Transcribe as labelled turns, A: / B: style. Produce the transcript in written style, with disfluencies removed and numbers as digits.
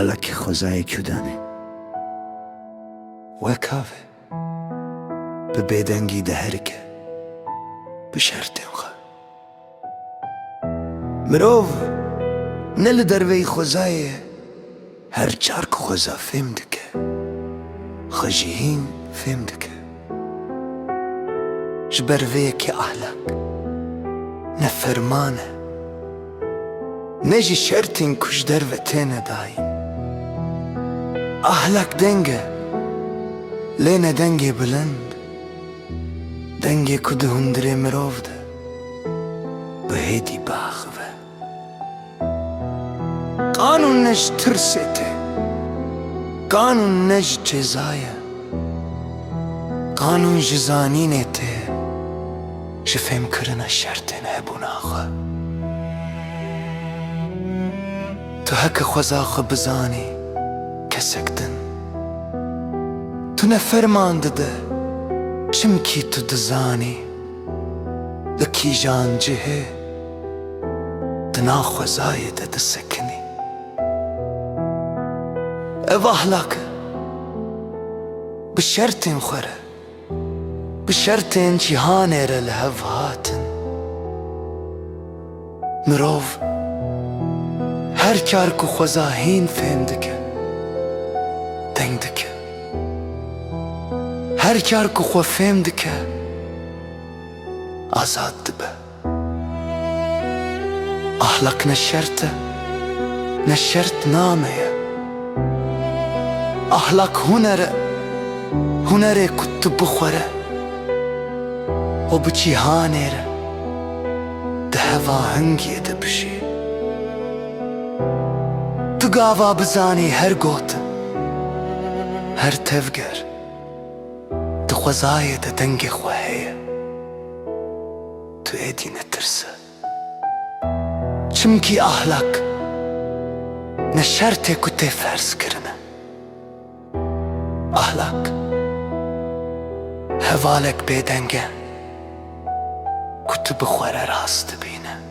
A: حالك خوزای کودانه وکاوه به بیدنگی دهرکه بشرطیم خواه مروف نل دروی خوزای هر چارک خوزا فهم دکه خجیهین فهم دکه جبروی که احلک نفرمانه نجی شرطین کش درو تینه داین احلک دنگه لینه دنگه بلند دنگه کده هندره مروف ده به هیدی باخوه قانون نج ترسته قانون نج جزایه قانون جزانینه ته جفهم کرنه شرطین هبون آخه تو هک خوزا خو بزانی کسکتن تو نفرمان دده چمکی تو دزانی لکی جان جهه دنا خوزای ده دسکنی او احلاک بشرطین خوره بشرطین جهانه را لهف هاتن مروف هر کار کو خوزا هین فهم دکه دنگ دکه هر کار کو خو فهم دکه آزاد دبه احلق نشرته نشرت نامه احلق هنره کت بخوره و بچی هانه را ده هوا هنگی ده بشی تو گاوا بزانی هر گوت هر تفگر تو خوزای ده دنگ خوهیه تو ایدی نترسه چمکی احلک نشرته کته فرس کرنه احلک هوالک بیدنگه کت بخوره راست بینه